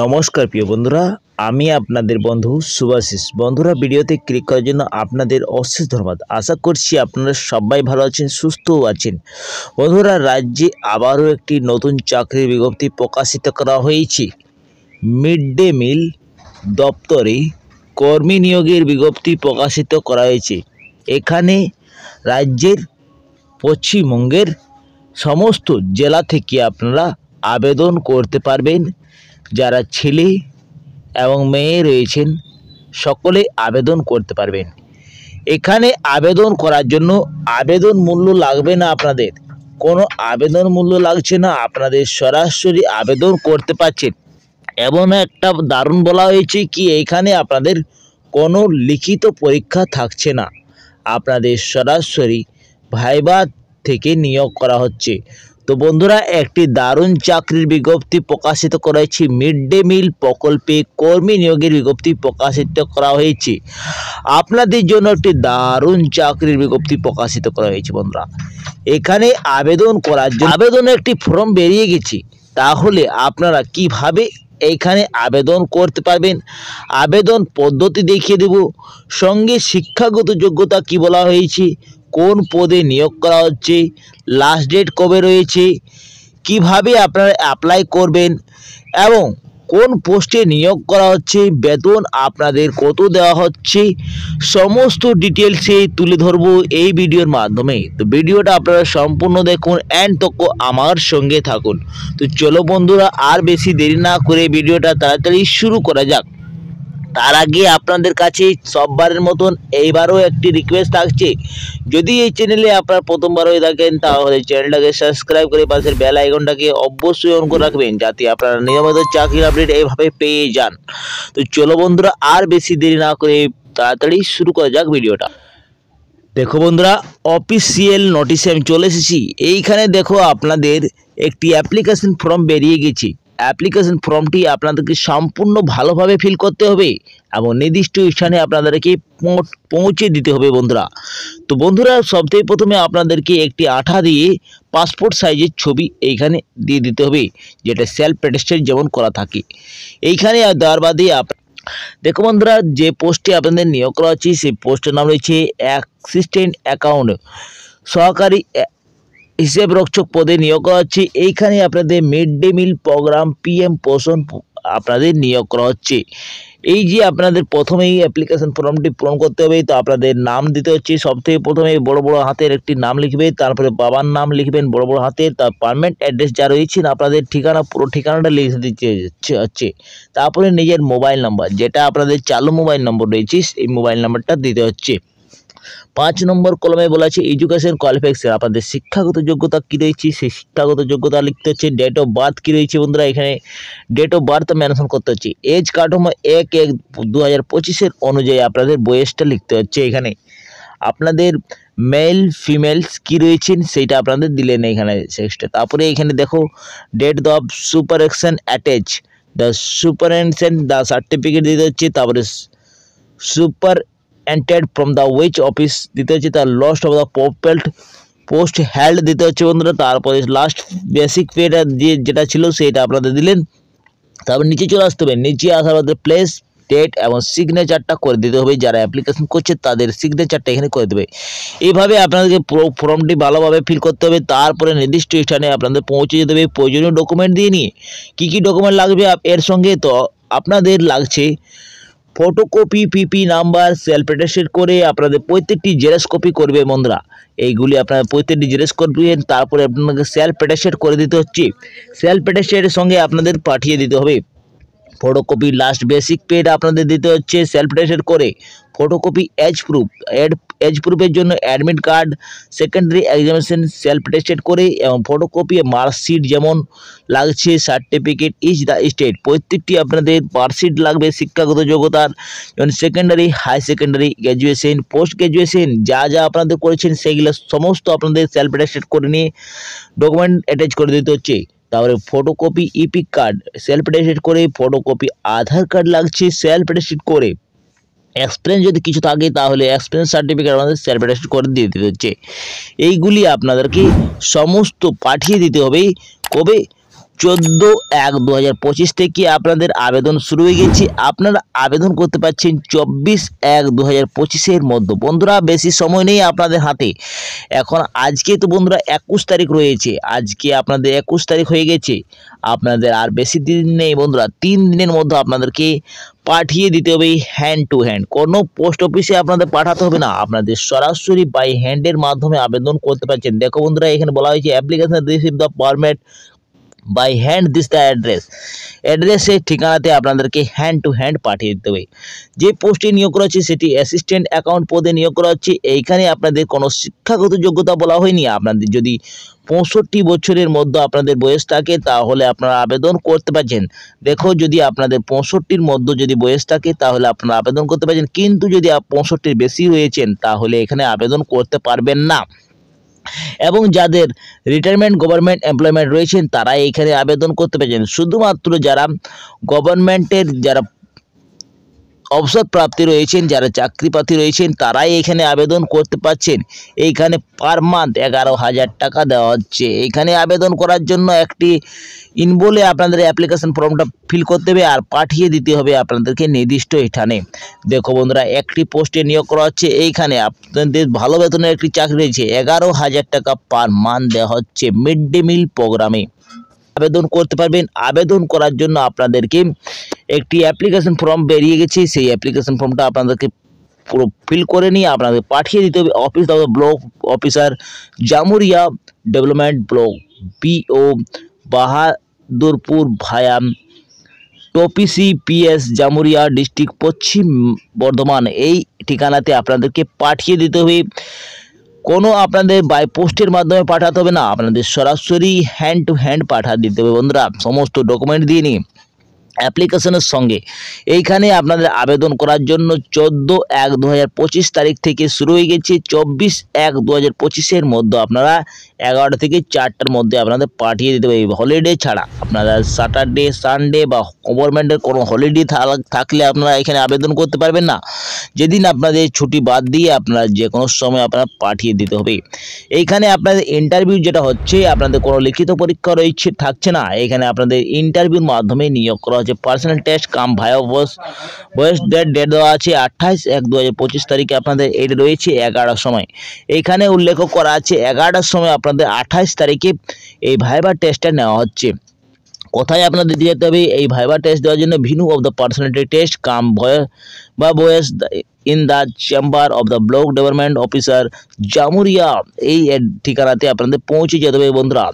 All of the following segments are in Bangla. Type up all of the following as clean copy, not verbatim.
নমস্কার প্রিয় বন্ধুরা, আমি আপনাদের বন্ধু শুভাশিস। বন্ধুরা, ভিডিওতে ক্লিক করার জন্য আপনাদের অশেষ ধন্যবাদ। আশা করছি আপনারা সবাই ভালো আছেন, সুস্থও আছেন। বন্ধুরা, রাজ্যে আবারও একটি নতুন চাকরির বিজ্ঞপ্তি প্রকাশিত করা হয়েছে। মিড ডে মিল দপ্তরে কর্মী নিয়োগের বিজ্ঞপ্তি প্রকাশিত করা হয়েছে। এখানে রাজ্যের পশ্চিমবঙ্গের সমস্ত জেলা থেকে আপনারা আবেদন করতে পারবেন। যারা ছেলে এবং মেয়ে রয়েছেন সকলে আবেদন করতে পারবেন। এখানে আবেদন করার জন্য আবেদন মূল্য লাগবে না, আপনাদের কোনো আবেদন মূল্য লাগছে না, আপনাদের সরাসরি আবেদন করতে পারছেন। এবং একটা দারুণ বলা হয়েছে কি, এখানে আপনাদের কোনো লিখিত পরীক্ষা থাকছে না, আপনাদের সরাসরি ভাইবা থেকে নিয়োগ করা হচ্ছে। তো বন্ধুরা, একটি দারুণ চাকরির বিজ্ঞপ্তি প্রকাশিত করা হয়েছে। মিড ডে মিল প্রকল্পে কর্মী নিয়োগের বিজ্ঞপ্তি প্রকাশিত করা হয়েছে। আপনাদের জন্য একটি দারুণ চাকরির বিজ্ঞপ্তি প্রকাশিত করা হয়েছে। বন্ধুরা, এখানে আবেদন করার জন্য আবেদনের একটি ফর্ম বেরিয়ে গেছে। তাহলে আপনারা কিভাবে এইখানে আবেদন করতে পারবেন, আবেদন পদ্ধতি দেখিয়ে দেব, সঙ্গে শিক্ষাগত যোগ্যতা কি বলা হয়েছে, কোন পদে নিয়োগ করা হচ্ছে, লাস্ট ডেট কবে রয়েছে, কিভাবে আপনারা অ্যাপ্লাই করবেন এবং কোন পোস্টে নিয়োগ করা হচ্ছে, বেতন আপনাদের কত দেওয়া হচ্ছে, সমস্ত ডিটেলসে তুলে ধরবো এই ভিডিওর মাধ্যমে। তো ভিডিওটা আপনারা সম্পূর্ণ দেখুন অ্যান্ড তক আমার সঙ্গে থাকুন। তো চলো বন্ধুরা, আর বেশি দেরি না করে ভিডিওটা তাড়াতাড়ি শুরু করা যাক। তার আগে আপনাদের কাছে সববারের মতন এইবারও একটি রিকোয়েস্ট থাকছে, যদি এই চ্যানেলে আপনারা প্রথমবার হয়ে থাকেন তাহলে চ্যানেলটাকে সাবস্ক্রাইব করে পাশের বেল আইকনটাকে অবশ্যই অন করে রাখবেন, যাতে আপনারা নিয়মিত চাকরির আপডেট এইভাবে পেয়ে যান। তো চলো বন্ধুরা, আর বেশি দেরি না করে তাড়াতাড়ি শুরু করা যাক ভিডিওটা। দেখো বন্ধুরা, অফিসিয়াল নোটিশে আমি চলে এসেছি। এইখানে দেখো আপনাদের একটি অ্যাপ্লিকেশন ফর্ম বেরিয়ে গেছে। অ্যাপ্লিকেশন ফর্মটি আপনাদেরকে সম্পূর্ণ ভালোভাবে ফিল করতে হবে এবং নির্দিষ্ট স্থানে আপনাদেরকে পৌঁছে দিতে হবে বন্ধুরা। তো বন্ধুরা, সবথেকে প্রথমে আপনাদেরকে একটি আঠা দিয়ে পাসপোর্ট সাইজের ছবি এইখানে দিয়ে দিতে হবে, যেটা সেলফ অ্যাটেস্টেড যেমন করা থাকে। এইখানে দেওয়ার বাদে দেখো বন্ধুরা, যে পোস্টে আপনাদের নিয়োগ করা হচ্ছে সেই পোস্টের নাম রয়েছে অ্যাসিস্ট্যান্ট অ্যাকাউন্ট সহকারী হিসেব রক্ষক পদে নিয়োগ করা হচ্ছে। এইখানে আপনাদের mid day meal program PM Poshan আপনাদের নিয়োগ করা হচ্ছে। এই যে আপনাদের প্রথমেই অ্যাপ্লিকেশন ফর্মটি পূরণ করতে হবে। তো আপনাদের নাম দিতে হচ্ছে, সবথেকে প্রথমে বড় বড় হাতের একটি নাম লিখবে, তারপরে বাবার নাম লিখবেন বড় বড় হাতের, তার পারমানেন্ট অ্যাড্রেস যা রয়েছে আপনাদের ঠিকানা, পুরো ঠিকানাটা লিখে দিতে হচ্ছে। তারপরে নিজের মোবাইল নাম্বার, যেটা আপনাদের চালু মোবাইল নম্বর রয়েছে এই মোবাইল নাম্বারটা দিতে হচ্ছে। 5 নম্বর কলমে বলা আছে এডুকেশন কোয়ালিফিকেশন, আপনাদের শিক্ষাগত যোগ্যতা কী রয়েছে সেই শিক্ষাগত যোগ্যতা লিখতে হচ্ছে। ডেট অফ বার্থ কী রয়েছে বন্ধুরা, এখানে ডেট অফ বার্থ মেনশন করতে হচ্ছে। এজ কাঠামো 1/1/2025 অনুযায়ী আপনাদের বয়সটা লিখতে হচ্ছে। এখানে আপনাদের মেল ফিমেলস কী রয়েছেন সেইটা আপনাদের দিলেন এখানে সেক্সটা। তারপরে এখানে দেখো date of superannuation attach the superannuation the certificate দিতে হচ্ছে। তারপরে superannuated from the which office দিতে হচ্ছে, তার last of the post held দিতে হচ্ছে বন্ধুরা। তারপরে লাস্ট বেসিক পেটা দিয়ে যেটা ছিল সেটা আপনাদের দিলেন। তারপর নিচে চলে আসতে হবে, নিচে আসার পরে প্লেস ডেট এবং সিগনেচারটা করে দিতে হবে। যারা অ্যাপ্লিকেশন করছে তাদের সিগনেচারটা এখানে করে দেবে। এইভাবে আপনাদেরকে পুরো ফর্মটি ভালোভাবে ফিল করতে হবে। তারপরে নির্দিষ্ট স্থানে আপনাদের পৌঁছে যেতে হবে প্রয়োজনীয় ডকুমেন্ট দিয়ে নিয়ে। কী কী ডকুমেন্ট লাগবে এর সঙ্গে, তো আপনাদের লাগছে ফটোকপি, পিপি নাম্বার, সেলফ অ্যাটেস্টেড করে আপনাদের প্রত্যেকটি জেরক্স কপি করবে বন্ধুরা। এইগুলি আপনারা প্রত্যেকটি জেরক্স করবেন। তারপরে আপনাকে সেলফ অ্যাটেস্টেড করে দিতে হচ্ছে। সেলফ অ্যাটেস্টেডের সঙ্গে আপনাদের পাঠিয়ে দিতে হবে ফটোকপি, লাস্ট বেসিক পেড আপনাদের দিতে হচ্ছে সেলফ অ্যাটেস্টেড করে। ফটোকপি এজ প্রুফের জন্য admit card, secondary examination self attested করে, এবং ফটোকপি মার্কশিট যেমন লাগছে, সার্টিফিকেট ইজ দ্য স্টেট, প্রত্যেকটি আপনাদের মার্কশিট লাগবে শিক্ষাগত যোগ্যতার, যেমন secondary, high secondary, graduation, post graduation যা যা আপনাদের করেছেন সেইগুলো সমস্ত আপনাদের সেলফ অ্যাটেস্টেড করে নিয়ে ডকুমেন্ট অ্যাটাচ করে দিতে হচ্ছে। তারপরে photocopy epic card self attested করে, ফটোকপি আধার কার্ড লাগছে সেলফ অ্যাটেস্টেড করে, এক্সপিরিয়েন্স যদি কিছু থাকে তাহলে এক্সপিরিয়েন্স সার্টিফিকেট আমাদের সেলফ অ্যাটেস্টেড করে দিয়ে দিতে হচ্ছে। এইগুলি আপনাদেরকে সমস্ত পাঠিয়ে দিতে হবে কবে, 14/1/2025 থেকে আপনাদের আবেদন শুরু হয়ে গেছে। আপনারা আবেদন করতে পারছেন 24/1/2025 মধ্যে। বন্ধুরা বেশি সময় নেই আপনাদের হাতে। এখন আজকে তো বন্ধুরা 21 তারিখ রয়েছে, আজকে আপনাদের 21 তারিখ হয়ে গেছে। আপনাদের আর বেশি দিন নেই বন্ধুরা, 3 দিনের মধ্যে আপনাদেরকে পাঠিয়ে দিতে হবে হ্যান্ড টু হ্যান্ড। কোনো পোস্ট অফিসে আপনাদের পাঠাতে হবে না, আপনাদের সরাসরি বাই হ্যান্ডের মাধ্যমে আবেদন করতে পারছেন। দেখো বন্ধুরা এখানে বলা হয়েছে application receive the format by hand this the অ্যাড্রেসের ঠিকানাতে আপনাদেরকে হ্যান্ড টু হ্যান্ড পাঠিয়ে দিতে হবে। যে পোস্টে নিয়োগ করা হচ্ছে সেটি অ্যাসিস্ট্যান্ট অ্যাকাউন্ট পদে নিয়োগ করা হচ্ছে। এইখানে আপনাদের কোনো শিক্ষাগত যোগ্যতা বলা হয়নি। আপনাদের যদি 65 বছরের মধ্যে আপনাদের বয়স থাকে তাহলে আপনারা আবেদন করতে পারছেন। দেখো যদি আপনাদের 65-র মধ্যে যদি বয়স থাকে তাহলে আপনারা আবেদন করতে পারছেন, কিন্তু যদি 65-র বেশি রয়েছেন তাহলে এখানে আবেদন করতে পারবেন না। এবং যাদের রিটায়ারমেন্ট গভর্নমেন্ট এমপ্লয়মেন্ট রয়েছেন তারা এখানে আবেদন করতে পারছেন। শুধুমাত্র যারা গভর্নমেন্টের যারা অবসর প্রাপ্তি রয়েছেন, যারা চাকরি প্রার্থী রয়েছেন তারাই এখানে আবেদন করতে পারছেন। এইখানে পার মান্থ 11,000 টাকা দেওয়া হচ্ছে। এইখানে আবেদন করার জন্য একটি বলে আপনাদের অ্যাপ্লিকেশন ফর্মটা ফিল করতে হবে আর পাঠিয়ে দিতে হবে আপনাদেরকে নির্দিষ্ট স্থানে। দেখো বন্ধুরা একটি পোস্টে নিয়োগ করা হচ্ছে। এইখানে আপনাদের ভালো বেতনের একটি চাকরি রয়েছে, 11,000 টাকা পার মান্থ দেওয়া হচ্ছে মিড ডে মিল প্রোগ্রামে। আবেদন করতে পারবেন। আবেদন করার জন্য আপনাদেরকে একটি অ্যাপ্লিকেশন ফর্ম বেরিয়ে গেছে, সেই অ্যাপ্লিকেশন ফর্মটা আপনাদেরকে পুরো ফিল করে নিয়ে আপনাদের পাঠিয়ে দিতে হবে office of the block officer, Jamuria development block, BO Bahadurpur via টপিসি PS, জামুরিয়া ডিস্ট্রিক্ট, পশ্চিম বর্ধমান। এই ঠিকানাতে আপনাদেরকে পাঠিয়ে দিতে হবে। কোনো আপনাদের বাই পোস্টের মাধ্যমে পাঠাতে হবে না, আপনাদের সরাসরি হ্যান্ড টু হ্যান্ড পাঠিয়ে দিতে হবে বন্ধুরা, সমস্ত ডকুমেন্ট দিয়ে নিয়ে অ্যাপ্লিকেশনের সঙ্গে। এইখানে আপনাদের আবেদন করার জন্য 14/1/2025 তারিখ থেকে শুরু হয়ে গেছে। 24/1/2025 মধ্যে আপনারা 11টা থেকে 4টার মধ্যে আপনাদের পাঠিয়ে দিতে হবে। হলিডে ছাড়া আপনারা স্যাটারডে সানডে বা গভর্নমেন্টের কোনো হলিডে থাকলে আপনারা এখানে আবেদন করতে পারবেন না। যেদিন আপনাদের ছুটি বাদ দিয়ে আপনারা যে কোনো সময় আপনারা পাঠিয়ে দিতে হবে। এইখানে আপনাদের ইন্টারভিউ যেটা হচ্ছে, আপনাদের কোনো লিখিত পরীক্ষা রয়েছে থাকছে না, এখানে আপনাদের ইন্টারভিউর মাধ্যমে নিয়োগ করা হচ্ছে। পার্সোনাল টেস্ট কাম ভায়া বয়স ডেট দেওয়া আছে 28/1/2025 তারিখে আপনাদের এটা রয়েছে 11টার সময়। এইখানে উল্লেখ করা আছে 11টার সময় আপনাদের 28 তারিখে এই ভাইবা টেস্টটা নেওয়া হচ্ছে। কোথায় আপনাদের দিয়ে যেতে হবে এই ভাইবা টেস্ট দেওয়ার জন্য? Venue of the personality test cum voice in the chamber of the block development officer, Jamuria. এই ঠিকানাতে আপনাদের পৌঁছে যেতে হবে বন্ধুরা।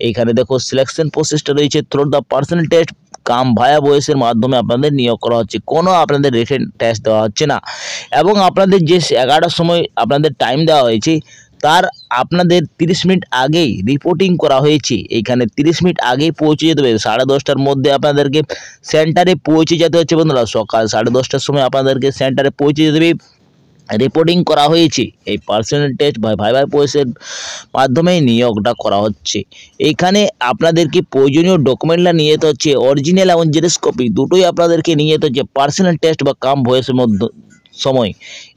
এইখানে দেখো সিলেকশন প্রসেসটা রয়েছে থ্রু দ্য পার্সোনাল টেস্ট কাম ভায়া বয়েসের মাধ্যমে আপনাদের নিয়োগ করা হচ্ছে। কোনো আপনাদের রিটেন টেস্ট দেওয়া হচ্ছে না। এবং আপনাদের যে 11টার সময় আপনাদের টাইম দেওয়া হয়েছে তার আপনাদের 30 মিনিট আগেই রিপোর্টিং করা হয়েছে। এইখানে 30 মিনিট আগেই পৌঁছে যেতে হবে। 10:30টার মধ্যে আপনাদেরকে সেন্টারে পৌঁছে যেতে হচ্ছে বন্ধুরা। সকাল 10:30টার সময় আপনাদেরকে সেন্টারে পৌঁছে যেতে হবে। রিপোর্টিং করা হয়েছে। এই পার্সোনাল টেস্ট বা ভাইবা পোস্টের মাধ্যমে নিয়োগটা করা হচ্ছে। এইখানে আপনাদেরকে প্রয়োজনীয় ডকুমেন্টটা নিয়ে যেতে হচ্ছে, অরিজিনাল এবং জেরক্স কপি দুটোই আপনাদেরকে নিয়ে যেতে হচ্ছে। পার্সোনাল টেস্ট বা কাম ভয়েসের মধ্যে সময়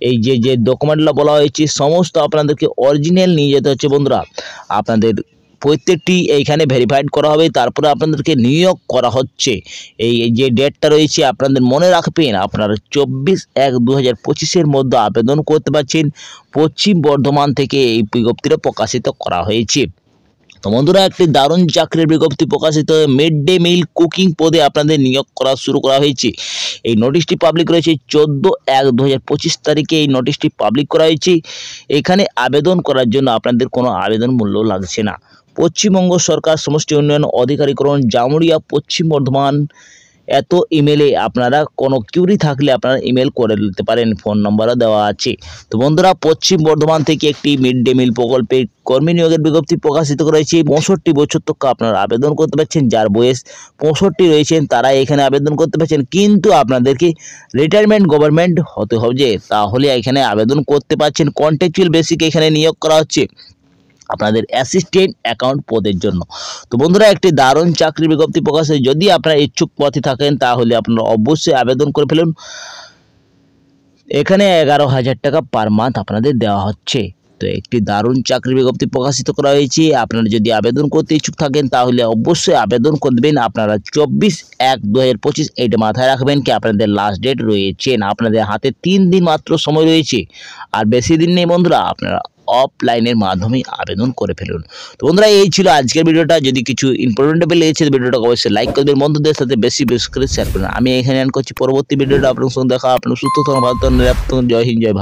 এই যে ডকুমেন্টগুলো বলা হয়েছে সমস্ত আপনাদেরকে অরিজিনাল নিয়ে যেতে হচ্ছে বন্ধুরা। আপনাদের প্রত্যেকটি এইখানে ভেরিফাইড করা হবে, তারপরে আপনাদেরকে নিয়োগ করা হচ্ছে। এই যে ডেটটা রয়েছে আপনাদের মনে রাখবেন, আপনারা 24/1/2025 মধ্যে আবেদন করতে পারছেন। পশ্চিম বর্ধমান থেকে এই বিজ্ঞপ্তিটা প্রকাশিত করা হয়েছে। তো বন্ধুরা একটি দারুণ চাকরির বিজ্ঞপ্তি প্রকাশিত হয়ে মিড ডে মিল কুকিং পদে আপনাদের নিয়োগ করা শুরু করা হয়েছে। এই নোটিশটি পাবলিক রয়েছে 14/1/2025 তারিখে এই নোটিশটি পাবলিক করা হয়েছে। এখানে আবেদন করার জন্য আপনাদের কোনো আবেদন মূল্য লাগছে না। পশ্চিমবঙ্গ সরকার সমষ্টি উন্নয়ন অধিকারীকরণ, জামুরিয়া, পশ্চিম বর্ধমান। এত ইমেলে আপনারা কোনো কিউরি থাকলে আপনারা ইমেল করে নিতে পারেন, ফোন নম্বরও দেওয়া আছে। তো বন্ধুরা পশ্চিম বর্ধমান থেকে একটি মিড ডে মিল প্রকল্পে কর্মী নিয়োগের বিজ্ঞপ্তি প্রকাশিত করা হয়েছে। 65 বছর তক আপনারা আবেদন করতে পারছেন। যার বয়স 65 রয়েছেন তারা এখানে আবেদন করতে পারছেন, কিন্তু আপনাদেরকে রিটায়ারমেন্ট গভর্নমেন্ট হতে হবে, তাহলে এখানে আবেদন করতে পারছেন। কন্ট্রাকচুয়াল বেসিকে এখানে নিয়োগ করা হচ্ছে আপনাদের অ্যাসিস্ট্যান্ট অ্যাকাউন্ট পদের জন্য। তো বন্ধুরা একটি দারুণ চাকরি বিজ্ঞপ্তি প্রকাশ হয়েছে। যদি আপনারা ইচ্ছুক প্রার্থী থাকেন তাহলে আপনারা অবশ্যই আবেদন করে ফেলুন। এখানে 11,000 টাকা পার মান্থ আপনাদের দেওয়া হচ্ছে। তো একটি দারুণ চাকরির বিজ্ঞপ্তি প্রকাশিত করা হয়েছে। আপনারা যদি আবেদন করতে ইচ্ছুক থাকেন তাহলে অবশ্যই আবেদন করবেন। আপনারা 24/1/2025 এইটা মাথায় রাখবেন কি আপনাদের লাস্ট ডেট রয়েছে। আপনাদের হাতে 3 দিন মাত্র সময় রয়েছে, আর বেশি দিন নেই বন্ধুরা। আপনারা অফলাইনের মাধ্যমে আবেদন করে ফেলুন। তো বন্ধুরা, এই ছিল আজকের ভিডিওটা। যদি কিছু ইম্পর্টেন্ট লেগেছে ভিডিওটা অবশ্যই লাইক করবেন, বন্ধুদের সাথে বেশি বেশি করে শেয়ার করুন। আমি এখানে করছি পরবর্তী ভিডিওটা আপনার সঙ্গে দেখা। আপনার সুস্থ থাকুন, ভালো থাকুন, নিরাপদ থাকুন। জয় হিন্দ, জয় ভারত।